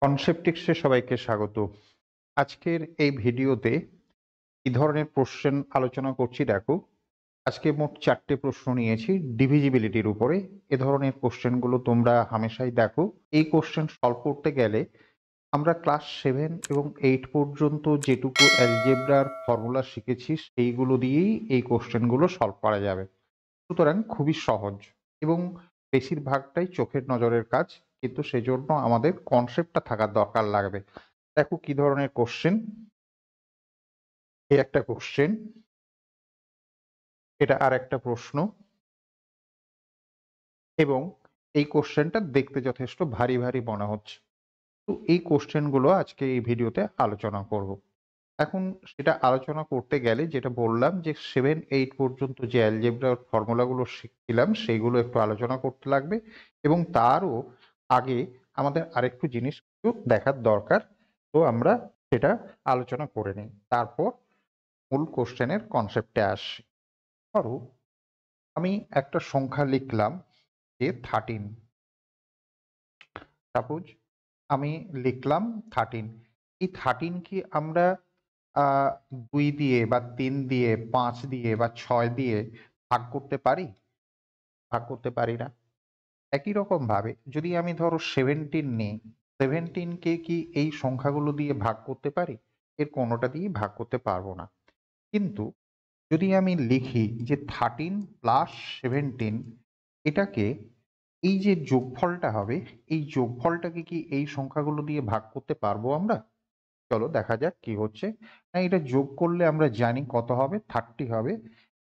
কনসেপ্টিক্সে সবাইকে স্বাগত। আজকের এই ভিডিওতে কি ধরনের কোশ্চেন আলোচনা করছি দেখো। আজকে মোট 4টে প্রশ্ন নিয়েছি ডিভিজিবিলিটির উপরে। এ ধরনের কোশ্চেনগুলো তোমরা হামেশাই দেখো। এই কোশ্চেন সলভ করতে গেলে আমরা ক্লাস 7 এবং 8 পর্যন্ত যেটুকু অ্যালজেব্রার ফর্মুলা শিখেছি সেইগুলো দিয়েই এই কোশ্চেনগুলো সলভ করা যাবে। সুতরাং খুবই সহজ এবং বেশিরভাগটাই চোখের নজরের কাজ, কিন্তু সেজন্য আমাদের কনসেপ্টটা থাকার দরকার লাগবে। দেখো কি ধরনের কোশ্চেন। এই একটা কোশ্চেন, এটা আর একটা প্রশ্ন, এবং এই কোশ্চেনটা দেখতে যথেষ্ট ভারী ভারী মনে হচ্ছে। তো এই কোশ্চেনগুলো আজকে এই ভিডিওতে আলোচনা করব। এখন সেটা আলোচনা করতে গেলে যেটা বললাম যে 7-8 পর্যন্ত যে অ্যালজেব্রার ফর্মুলাগুলো শিখছিলাম সেইগুলো একটু আলোচনা করতে লাগবে, এবং তারও আগে আমাদের আরেকটু জিনিস একটু দেখার দরকার। তো আমরা সেটা আলোচনা করে নিই, তারপর মূল কোশ্চেনের কনসেপ্টে আসি। ধরো আমি একটা সংখ্যা লিখলাম যে 13। সাপোজ আমি লিখলাম 13। এই 13 কি আমরা 2 দিয়ে বা 3 দিয়ে 5 দিয়ে বা 6 দিয়ে ভাগ করতে পারি? ভাগ করতে পারি না। একই রকম ভাবে যদি আমি ধরো 17 নিই, 17 কে কি এই সংখ্যাগুলো দিয়ে ভাগ করতে পারি? এর কোনোটা দিয়ে ভাগ করতে পারবো না। কিন্তু যদি আমি লিখি যে 13 প্লাস 17, এটাকে এই যে যোগফলটা হবে, এই যোগফলটাকে কি এই সংখ্যাগুলো দিয়ে ভাগ করতে পারবো আমরা? চলো দেখা যাক কি হচ্ছে। না, এটা যোগ করলে আমরা জানি কত হবে, 30 হবে।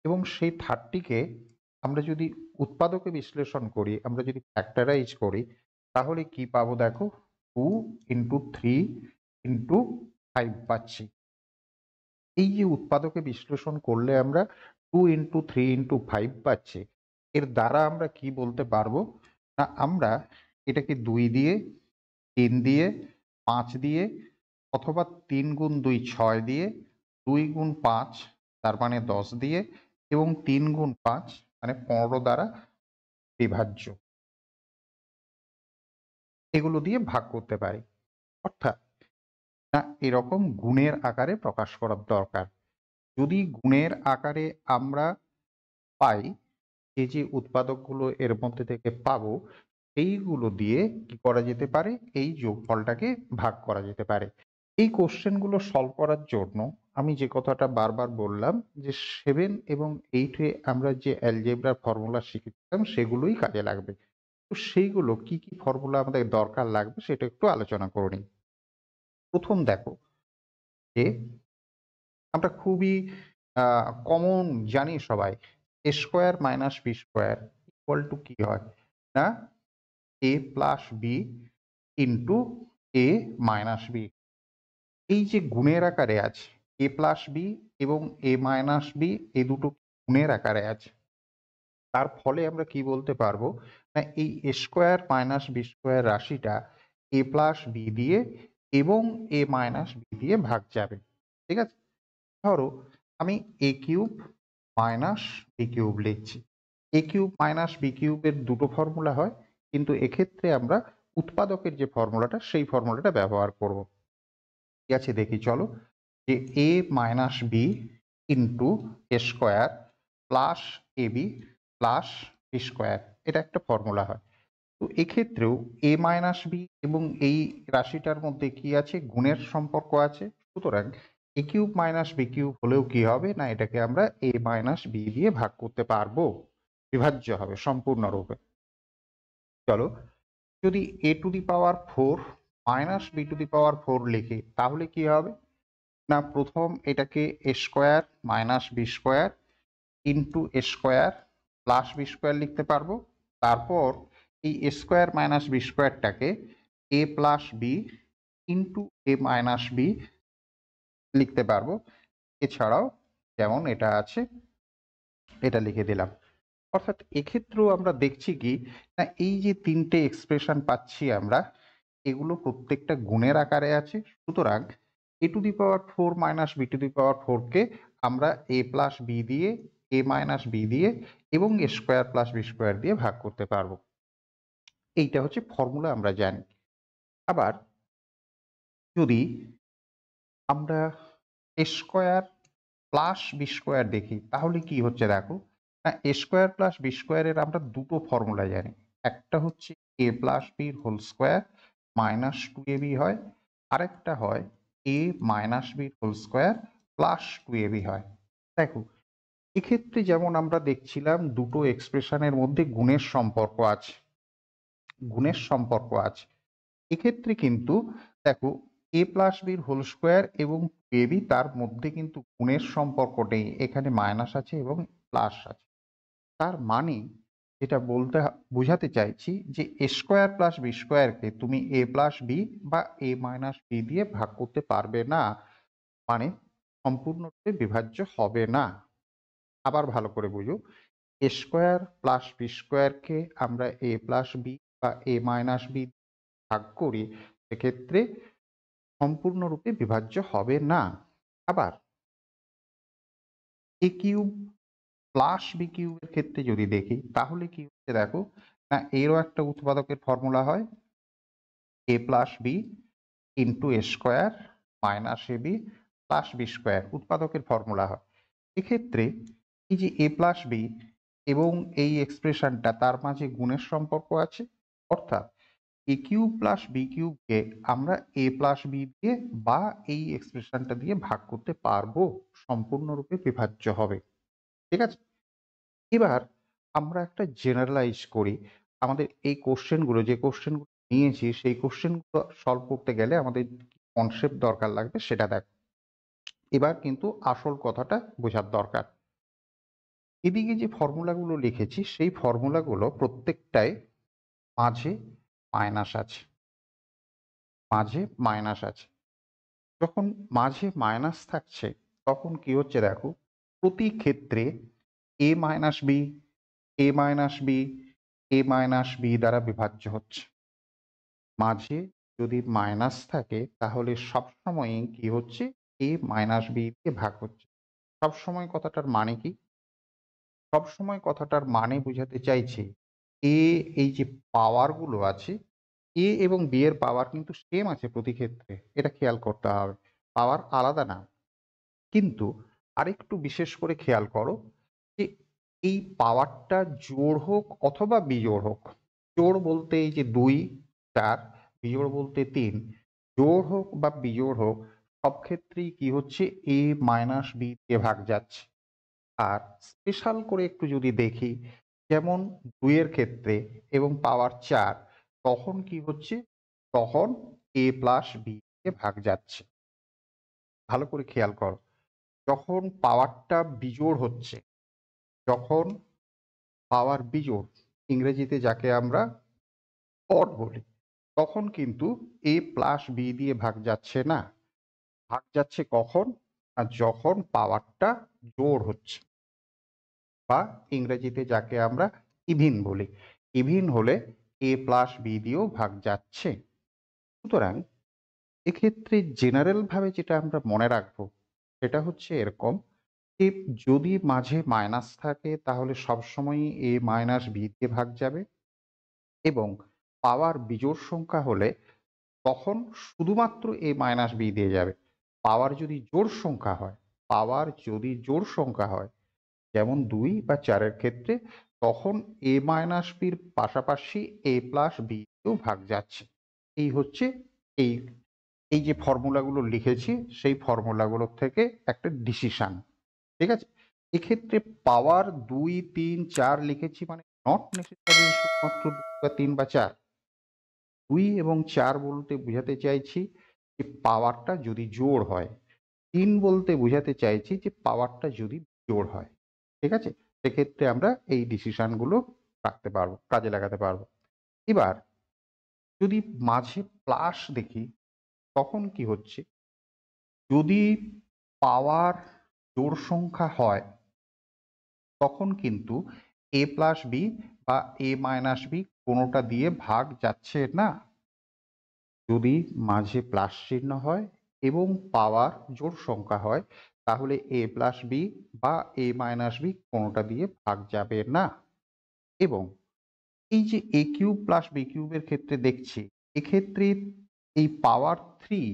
এবং সেই 30কে আমরা যদি উৎপাদকে বিশ্লেষণ করি, আমরা যদি ফ্যাক্টরাইজ করি, তাহলে কি পাবো দেখো, 2 ইন্টু 3 ইন্টু 5 পাচ্ছি। এই যে উৎপাদকে বিশ্লেষণ করলে আমরা 2 ইন্টু 3 ইন্টু 5 পাচ্ছি, এর দ্বারা আমরা কি বলতে পারবো? না, আমরা এটাকে 2 দিয়ে, 3 দিয়ে, 5 দিয়ে, অথবা 3 গুণ 2 6 দিয়ে, 2 গুণ 5 তার মানে 10 দিয়ে, এবং 3 গুণ 5 মানে 15 দ্বারা বিভাজ্য, এগুলো দিয়ে ভাগ করতে পারি। অর্থাৎ না, এরকম গুণের আকারে প্রকাশ করার দরকার। যদি গুণের আকারে আমরা পাই, এই যে উৎপাদকগুলো এর মধ্যে থেকে পাবো, এইগুলো দিয়ে কি করা যেতে পারে, এই যোগফলটাকে ভাগ করা যেতে পারে। এই কোশ্চেনগুলো সলভ করার জন্য আমি যে কথাটা বারবার বললাম যে 7 এবং 8-এ আমরা যে অ্যালজেব্রার ফর্মুলা শিখেছিলাম সেগুলোই কাজে লাগবে। তো সেইগুলো কি কি ফর্মুলা আমাদের দরকার লাগবে সেটা একটু আলোচনা করে নিই। প্রথম দেখো যে আমরা খুবই কমন জানি সবাই, A square minus B square equal to কি হয়? না, A plus B into A minus B. এই যে গুণের আকারে আছে এ প্লাস বি এবং এ মাইনাস বি, এই দুটো গুণের আকারে আছে, তার ফলে আমরা কি বলতে পারবো? না, এই A square minus B square রাশিটা এ প্লাস বি দিয়ে এবং এ মাইনাস বি দিয়ে ভাগ যাবে। ঠিক আছে, ধরো আমি এ কিউব মাইনাস বি কিউব লিখছি। এ কিউব মাইনাস বি কিউবের দুটো ফর্মুলা হয়, কিন্তু এক্ষেত্রে আমরা উৎপাদকের যে ফর্মুলাটা সেই ফর্মুলাটা ব্যবহার করব। ঠিক আছে, দেখি চলো। যে এ minus B into A square plus A B plus B square, এটা একটা ফর্মুলা হয়। তো এক্ষেত্রেও এ মাইনাস বি এবং এই রাশিটার মধ্যে কি আছে, গুণের সম্পর্ক আছে। সুতরাং এ কিউব মাইনাস বি কিউব হলেও কি হবে, না এটাকে আমরা এ মাইনাস বি দিয়ে ভাগ করতে পারবো, বিভাজ্য হবে সম্পূর্ণরূপে। চলো, যদি A to the power 4 minus B to the power 4 লিখি তাহলে কি হবে? না, প্রথম এটাকে A square minus B square into A square plus B square লিখতে পারবো। তারপর এই এ স্কোয়ার মাইনাস বি স্কোয়ারটাকে A plus B into A minus B লিখতে পারবো। এছাড়াও যেমন এটা আছে, এটা লিখে দিলাম। অর্থাৎ এক্ষেত্রেও আমরা দেখছি কি, না এই যে তিনটে এক্সপ্রেশন পাচ্ছি আমরা, এগুলো প্রত্যেকটা গুণের আকারে আছে। সুতরাং A to the power 4 minus B to the power 4 কে আমরা এ প্লাস বি দিয়ে, এ মাইনাস বি দিয়ে এবং এ স্কোয়ার প্লাস বি স্কোয়ার দিয়ে ভাগ করতে পারবো। এইটা হচ্ছে ফর্মুলা, আমরা জানি। আবার যদি আমরা এ স্কোয়ার প্লাস বি স্কোয়ার দেখি তাহলে কি হচ্ছে দেখো, না এ স্কোয়ার প্লাস বি স্কোয়ারের আমরা দুটো ফর্মুলা জানি। একটা হচ্ছে এ প্লাস বির whole square minus two A B হয়, আরেকটা হয় এ মাইনাস বির whole square plus two A B হয়। দেখো এক্ষেত্রে যেমন আমরা দেখছিলাম দুটো এক্সপ্রেশনের মধ্যে গুণের সম্পর্ক আছে। এক্ষেত্রে কিন্তু দেখো এ প্লাস বির হোল স্কোয়ার এবং এ বি তার মধ্যে কিন্তু গুণের সম্পর্ক নেই, এখানে মাইনাস আছে এবং প্লাস আছে। তার মানে যেটা বোঝাতে চাইছি যে এ স্কোয়ার প্লাস বি স্কোয়ারকে তুমি এ প্লাস বি বা এ মাইনাস বি দিয়ে ভাগ করতে পারবে না, মানে সম্পূর্ণরূপে বিভাজ্য হবে না। আবার ভালো করে বুঝো, এ স্কোয়ার প্লাস বি স্কোয়ারকে আমরা এ প্লাস বি বা এ মাইনাস বি ভাগ করি, সেক্ষেত্রে সম্পূর্ণরূপে বিভাজ্য হবে না। আবার এ কিউব প্লাস বি কিউবের ক্ষেত্রে যদি দেখি তাহলে কি হচ্ছে দেখো, না এরও একটা উৎপাদকের ফর্মুলা হয় A plus B into A square minus A B plus B square উৎপাদকের ফর্মুলা হয়। এক্ষেত্রে এই যে এ প্লাস বি এবং এই এক্সপ্রেশনটা তার মাঝে গুণের সম্পর্ক আছে, অর্থাৎ এ কিউব প্লাস বি কিউবকে আমরা এ প্লাস বি দিয়ে বা এই এক্সপ্রেশনটা দিয়ে ভাগ করতে পারবো, সম্পূর্ণরূপে বিভাজ্য হবে। ঠিক আছে, এবার আমরা একটা জেনারেলাইজ করি। আমাদের এই কোশ্চেনগুলো যে কোশ্চেনগুলো নিয়েছি সেই কোশ্চেনগুলো সলভ করতে গেলে আমাদের কনসেপ্ট দরকার লাগবে সেটা দেখ। এবার কিন্তু আসল কথাটা বোঝার দরকার। এদিকে যে ফর্মুলাগুলো লিখেছি সেই ফর্মুলাগুলো প্রত্যেকটাই মাঝে মাইনাস আছে, মাঝে মাইনাস আছে। যখন মাঝে মাইনাস থাকছে তখন কি হচ্ছে দেখো, প্রতি ক্ষেত্রে এ minus B A minus B A minus B দ্বারা বিভাজ্য হচ্ছে। মাঝে যদি মাইনাস থাকে তাহলে সবসময় কি হচ্ছে, এ মাইনাস বি দিয়ে ভাগ হচ্ছে। সবসময় কথাটার মানে কি, সবসময় কথাটার মানে বোঝাতে চাইছে এ, এই যে পাওয়ার গুলো আছে এ এবং বি এর পাওয়ার কিন্তু সেম আছে প্রতি ক্ষেত্রে, এটা খেয়াল করতে হবে, পাওয়ার আলাদা না। কিন্তু আরেকটু বিশেষ করে খেয়াল করো যে এই পাওয়ারটা জোড় হোক অথবা বিজোড় হোক, জোড় বলতে এই যে 2 4, বিজোড় বলতে 3, জোড় হোক বা বিজোড় হোক সব ক্ষেত্রেই কি হচ্ছে এ মাইনাস বি দিয়ে ভাগ যাচ্ছে। আর স্পেশাল করে একটু যদি দেখি, যেমন 2 এর ক্ষেত্রে এবং পাওয়ার 4, তখন কি হচ্ছে, তখন এ প্লাস বি দিয়ে ভাগ যাচ্ছে। ভালো করে খেয়াল করো, যখন পাওয়ারটা বিজোড় হচ্ছে, যখন পাওয়ার বিজোড়, ইংরেজিতে যাকে আমরা অড বলি, তখন কিন্তু এ প্লাস বি দিয়ে ভাগ যাচ্ছে না। ভাগ যাচ্ছে কখন, আর যখন পাওয়ারটা জোড় হচ্ছে, বা ইংরেজিতে যাকে আমরা ইভিন বলি। ইভিন হলে এ প্লাস বি দিয়েও ভাগ যাচ্ছে। সুতরাং এক্ষেত্রে জেনারেল ভাবে যেটা আমরা মনে রাখবো সেটা হচ্ছে এরকম, যে যদি মাঝে মাইনাস থাকে তাহলে সবসময়ই এ মাইনাস বি দিয়ে ভাগ যাবে, এবং পাওয়ার বিজোড় সংখ্যা হলে তখন শুধুমাত্র এ মাইনাস বি দিয়ে যাবে। পাওয়ার যদি জোড় সংখ্যা হয়, পাওয়ার যদি জোড় সংখ্যা হয় যেমন 2 বা 4-এর ক্ষেত্রে, তখন এ মাইনাস বির পাশাপাশি এ প্লাস বি দিয়েও ভাগ যাচ্ছে। এই হচ্ছে এই এই যে ফর্মুলাগুলো লিখেছি সেই ফর্মুলাগুলোর থেকে একটা ডিসিশন। ঠিক আছে, এক্ষেত্রে পাওয়ার 2 3 4 লিখেছি মানে নট নেসেসারি শুধুমাত্র 2 বা 3 বা 4। 2 এবং 4 বলতে বোঝাতে চাইছি যে পাওয়ারটা যদি জোড় হয়, 3 বলতে বোঝাতে চাইছি যে পাওয়ারটা যদি জোড় হয়। ঠিক আছে, সেক্ষেত্রে আমরা এই ডিসিশনগুলো রাখতে পারবো, কাজে লাগাতে পারবো। এবার যদি মাঝে প্লাস দেখি তখন কি হচ্ছে, যদি পাওয়ার জোড় সংখ্যা হয় তখন কিন্তু এ প্লাস বি বা এ মাইনাস বি কোনোটা দিয়ে ভাগ যাচ্ছে না। যদি মাঝে প্লাস চিহ্ন হয় এবং পাওয়ার জোড় সংখ্যা হয় তাহলে এ প্লাস বি বা এ মাইনাস বি কোনোটা দিয়ে ভাগ যাবে না। এবং এই যে এ কিউব প্লাস বি কিউবের ক্ষেত্রে দেখছি, এক্ষেত্রে এই পাওয়ার 3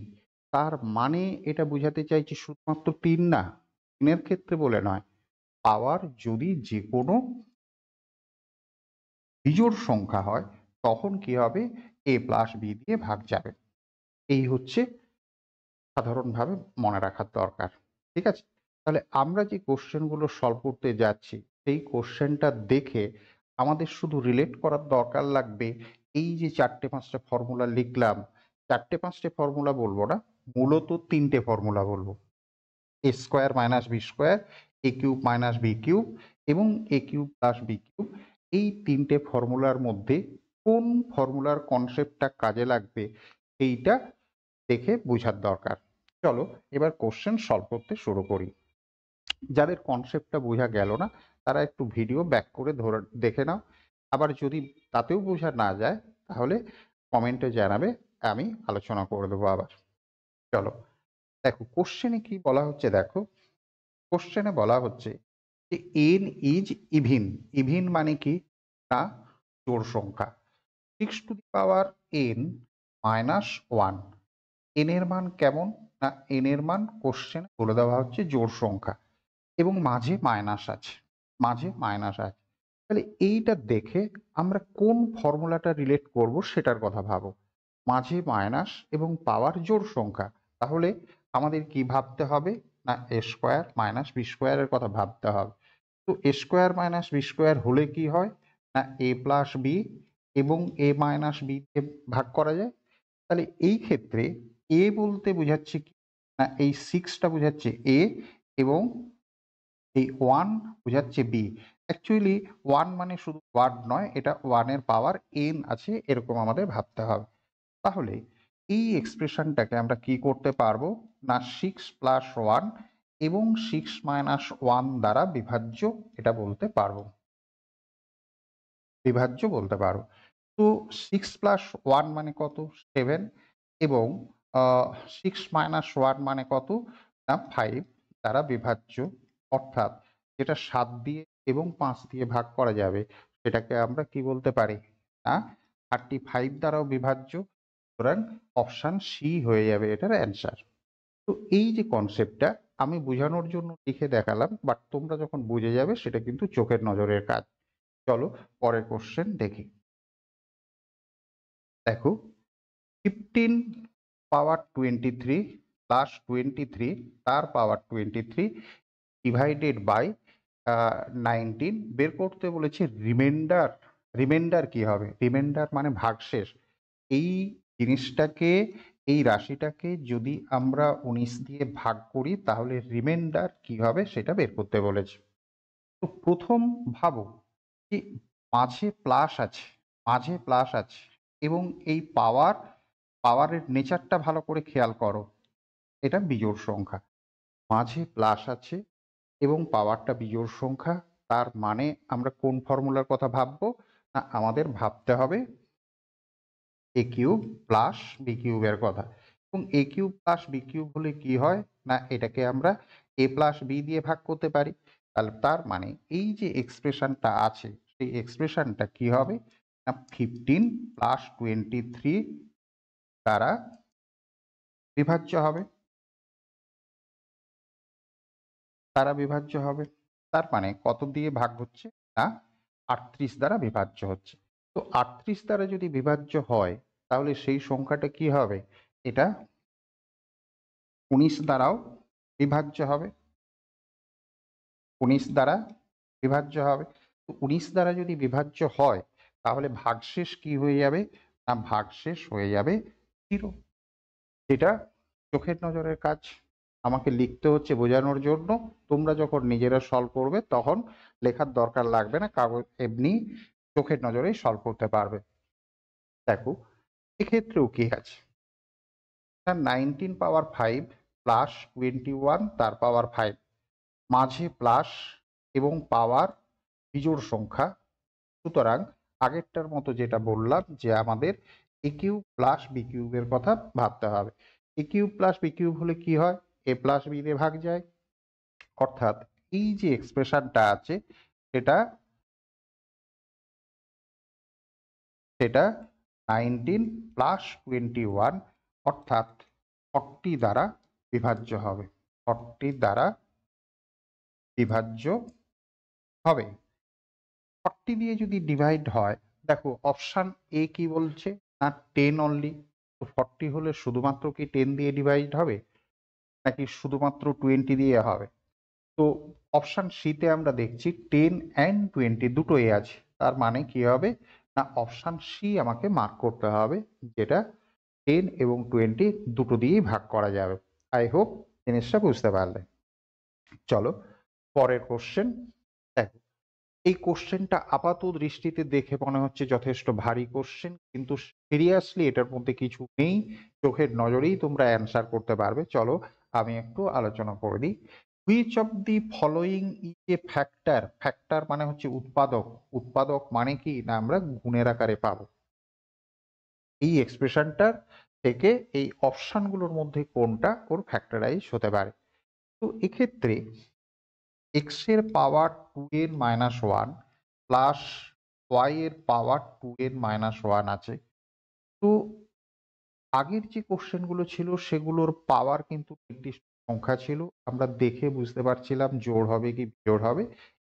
তার মানে এটা বোঝাতে চাইছি শুধুমাত্র 3 না, 3 এর ক্ষেত্রে বলে নয়। পাওয়ার যদি যেকোনো বিজোড় সংখ্যা হয় তখন কি হবে, a প্লাস b দিয়ে ভাগ যাবে। এই হচ্ছে সাধারণভাবে মনে রাখার দরকার। ঠিক আছে? তাহলে আমরা যে কোশ্চেনগুলো সলভ করতে যাচ্ছি সেই কোশ্চেনটা দেখে আমাদের শুধু রিলেট করার দরকার লাগবে। এই যে 4টে 5টে ফর্মুলা লিখলাম, 4টে 5টে ফর্মুলা বলবো না, মূলত 3টে ফর্মুলা বলবো। a square minus B square, a cube minus b cube এবং a cube plus b cube. এই 3টে ফর্মুলার মধ্যে কোন ফর্মুলার কনসেপ্টটা কাজে লাগবে এইটা দেখে বোঝার দরকার। চলো এবার কোশ্চেন সলভ করতে শুরু করি। যাদের কনসেপ্টটা বোঝা গেল না তারা একটু ভিডিও ব্যাক করে ধরে দেখে নাও। আবার যদি তাতেও বোঝা না যায় তাহলে কমেন্টে জানাবে, আমি আলোচনা করে দেবো আবার। চলো দেখো কোশ্চেনে কি বলা হচ্ছে। দেখো কোশ্চেনে বলা হচ্ছে যে এন ইজ ইভিন। ইভিন মানে কি না, জোড় সংখ্যা। 6 two the power n minus 1। N এর মান কেমন না, এন এর মান কোশ্চেনে বলে দেওয়া হচ্ছে জোড় সংখ্যা এবং মাঝে মাইনাস আছে, মাঝে মাইনাস আছে। তাহলে এইটা দেখে আমরা কোন ফর্মুলাটা রিলেট করব সেটার কথা ভাবো। মাঝে মাইনাস এবং পাওয়ার জোড় সংখ্যা, তাহলে আমাদের কি ভাবতে হবে না, এ স্কোয়ার মাইনাস বি স্কোয়ারের কথা ভাবতে হবে। তো এ স্কোয়ার মাইনাস বি স্কোয়ার হলে কি হয় না, এ প্লাস বি এবং এ মাইনাস বি কে ভাগ করা যায়। তাহলে এই ক্ষেত্রে এ বলতে বোঝাচ্ছে কি না, এই 6টা বোঝাচ্ছে এ এবং এই 1 বোঝাচ্ছে বি। অ্যাকচুয়ালি 1 মানে শুধু ওয়ার্ড নয়, এটা 1 এর পাওয়ার n আছে এরকম আমাদের ভাবতে হবে। তাহলে এই এক্সপ্রেশনটাকে আমরা কি করতে পারবো না, 6+1 এবং 6-1 দ্বারা বিভাজ্য এটা বলতে পারবো, বিভাজ্য বলতে পারবো। তো 6+1 মানে কত, 7 এবং 6-1 মানে কত না 5 দ্বারা বিভাজ্য। অর্থাৎ যেটা 7 দিয়ে এবং 5 দিয়ে ভাগ করা যাবে সেটাকে আমরা কি বলতে পারি না, 35 দ্বারাও বিভাজ্য। সুতরাং অপশন সি হয়ে যাবে এটার অ্যান্সার। তো এই যে কনসেপ্টটা আমি বোঝানোর জন্য লিখে দেখালাম, বাট তোমরা যখন বুঝে যাবে সেটা কিন্তু চোখের নজরের কাজ। চলো পরের কোশ্চেন দেখি। দেখো 15 পাওয়ার 23 প্লাস 23 তার পাওয়ার 23 ডিভাইডেড বাই 19 বের করতে বলেছে রিমাইন্ডার। রিমাইন্ডার কি হবে, রিমাইন্ডার মানে ভাগশেষ। এই জিনিসটাকে, এই রাশিটাকে যদি আমরা 19 দিয়ে ভাগ করি তাহলে রিমাইন্ডার কি হবে সেটা বের করতে বলেছে। তো প্রথম ভাবো যে মাঝে প্লাস আছে, মাঝে প্লাস আছে এবং এই পাওয়ারের নেচারটা ভালো করে খেয়াল করো, এটা বিজোড় সংখ্যা। মাঝে প্লাস আছে এবং পাওয়ারটা বিজোড় সংখ্যা, তার মানে আমরা কোন ফর্মুলার কথা ভাববো না, আমাদের ভাবতে হবে এ কিউব প্লাস বি কিউবের কথা। এবং এ কিউব প্লাস বি কিউব হলে কি হয় না, এটাকে আমরা এ প্লাস বি দিয়ে ভাগ করতে পারি। তাহলে তার মানে এই যে এক্সপ্রেশনটা আছে সেই এক্সপ্রেশনটা কি হবে না, 15+23 দ্বারা বিভাজ্য হবে, দ্বারা বিভাজ্য হবে। তার মানে কত দিয়ে ভাগ হচ্ছে না, 38 দ্বারা বিভাজ্য হচ্ছে। তো 38 দ্বারা যদি বিভাজ্য হয় তাহলে সেই সংখ্যাটা কি হবে, এটা 19 দ্বারাও বিভাজ্য হবে, 19 দ্বারা বিভাজ্য হবে। তো 19 দ্বারা যদি বিভাজ্য হয় তাহলে ভাগশেষ কি হয়ে যাবে না, ভাগশেষ হয়ে যাবে 0। এটা চোখের নজরের কাজ, আমাকে লিখতে হচ্ছে বোঝানোর জন্য। তোমরা যখন নিজেরা সলভ করবে তখন লেখার দরকার লাগবে না, কাগজ এমনি চোখের নজরেই সলভ করতে পারবে। দেখো এক্ষেত্রেও কি আছে, 19 পাওয়ার 5 প্লাস 21 তার পাওয়ার 5, মাঝে প্লাস এবং পাওয়ার বিজোড় সংখ্যা। সুতরাং আগেরটার মতো যেটা বললাম যে আমাদের এ কিউব প্লাস বি কিউবের কথা ভাবতে হবে। এ কিউব প্লাস বি কিউব হলে কি হয়, এ প্লাস বি দিয়ে ভাগ যায়। অর্থাৎ এই যে এক্সপ্রেশনটা আছে সেটা সেটা 19+21, অর্থাৎ 40 দ্বারা বিভাজ্য হবে, 40 দ্বারা বিভাজ্য হবে। 40 দিয়ে যদি ডিভাইড হয়, দেখো অপশন এ কি বলছে না 10 অনলি। তো 40 হলে শুধুমাত্র কি 10 দিয়ে ডিভাইড হবে নাকি শুধুমাত্র 20 দিয়ে হবে? তো অপশন সিতে আমরা দেখছি 10 অ্যান্ড 20 দুটোই আছে, তার মানে কি হবে না অপশন সি আমাকে মার্ক করতে হবে, যেটা 10 এবং 20 দুটো দিয়েই ভাগ করা যাবে। আই হোপ জিনিসটা বুঝতে পারলে। চলো পরের কোশ্চেন দেখো। এই কোশ্চেনটা আপাত দৃষ্টিতে দেখে মনে হচ্ছে যথেষ্ট ভারী কোশ্চেন, কিন্তু সিরিয়াসলি এটার মধ্যে কিছু নেই, চোখের নজরেই তোমরা অ্যান্সার করতে পারবে। চলো আমি একটু আলোচনা করে দিই। Which of the following is a factor, factor মানে হচ্ছে উৎপাদক, উৎপাদক মানে কি না আমরা গুণের আকারে পাবো। এই এক্সপ্রেশনটার থেকে এই অপশনগুলোর মধ্যে কোনটা ওর ফ্যাক্টরাইজ হতে পারে? তো এক্ষেত্রে এক্স এর পাওয়ার 2n-1 প্লাস ওয়াই এর পাওয়ার 2n-1 আছে। তো আগের যে কোশ্চেনগুলো ছিল সেগুলোর পাওয়ার কিন্তু নির্দিষ্ট সংখ্যা ছিল, আমরা দেখে বুঝতে পারছিলাম জোড় হবে কি বিজোড় হবে।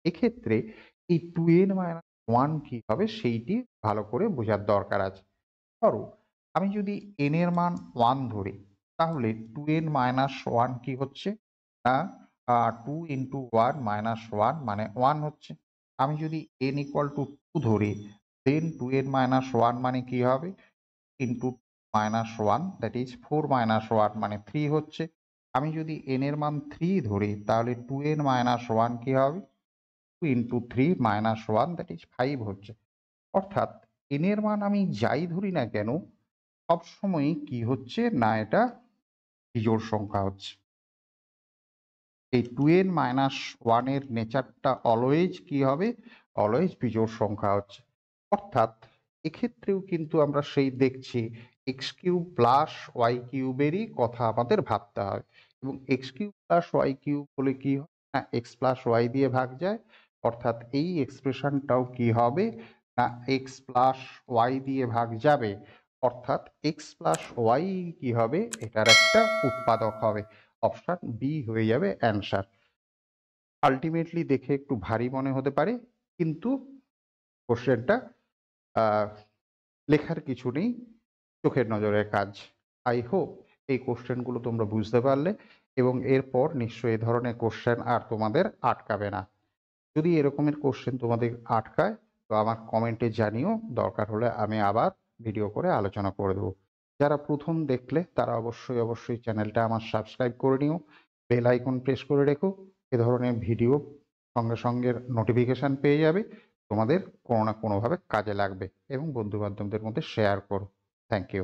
এক্ষেত্রে এই 2n-1 কি হবে সেইটি ভালো করে বোঝার দরকার আছে। ধরো আমি যদি n এর মান 1 ধরি, তাহলে 2n-1 কি হচ্ছে না 2 ইন্টু 1-1 মানে 1 হচ্ছে। আমি যদি n ইকুয়াল টু 2 ধরি, দেন 2n-1 মানে কি হবে ইন্টু -1 দ্যাট ইজ 4-1 মানে 3 হচ্ছে। আমি যদি n এর মান 3 ধরি, তাহলে 2n-1 কি হবে 2 ইন্টু 3-1 দ্যাট ইজ 5 হচ্ছে। অর্থাৎ n এর মান আমি যাই ধরি না কেন সবসময়ই কি হচ্ছে না এটা বিজোড় সংখ্যা হচ্ছে। এই 2n-1 এর নেচারটা অলওয়েজ কি হবে, অলওয়েজ বিজোড় সংখ্যা হচ্ছে। অর্থাৎ এক্ষেত্রেও কিন্তু আমরা সেই দেখছি এক্স কিউব প্লাস ওয়াই কিউবেরই কথা আমাদের ভাবতে হয়, এবং x cube plus y cube বলে কি হয় না এক্স প্লাস ওয়াই দিয়ে ভাগ যায়। অর্থাৎ এই এক্সপ্রেশনটাও কি হবে না এক্স প্লাস ওয়াই দিয়ে ভাগ যাবে। অর্থাৎ এক্স প্লাস ওয়াই কি হবে এটার একটা উৎপাদক হবে। অপশন বি হয়ে যাবে অ্যান্সার। আলটিমেটলি দেখে একটু ভারী মনে হতে পারে, কিন্তু কোশ্চেনটা লেখার কিছু নেই, চোখের নজরের কাজ। আই হোপ এই কোশ্চেনগুলো তোমরা বুঝতে পারলে, এবং এরপর নিশ্চয়ই এই ধরনের কোশ্চেন আর তোমাদের আটকাবে না। যদি এরকমের কোশ্চেন তোমাদের আটকায় তো আমার কমেন্টে জানিও, দরকার হলে আমি আবার ভিডিও করে আলোচনা করে দেবো। যারা প্রথম দেখলে তারা অবশ্যই অবশ্যই চ্যানেলটা আমার সাবস্ক্রাইব করে নিও, বেল আইকন প্রেস করে রেখো, এ ধরনের ভিডিও সঙ্গে সঙ্গে নোটিফিকেশন পেয়ে যাবে, তোমাদের কোনো না কোনোভাবে কাজে লাগবে, এবং বন্ধু বান্ধবদের মধ্যে শেয়ার করো। Thank you.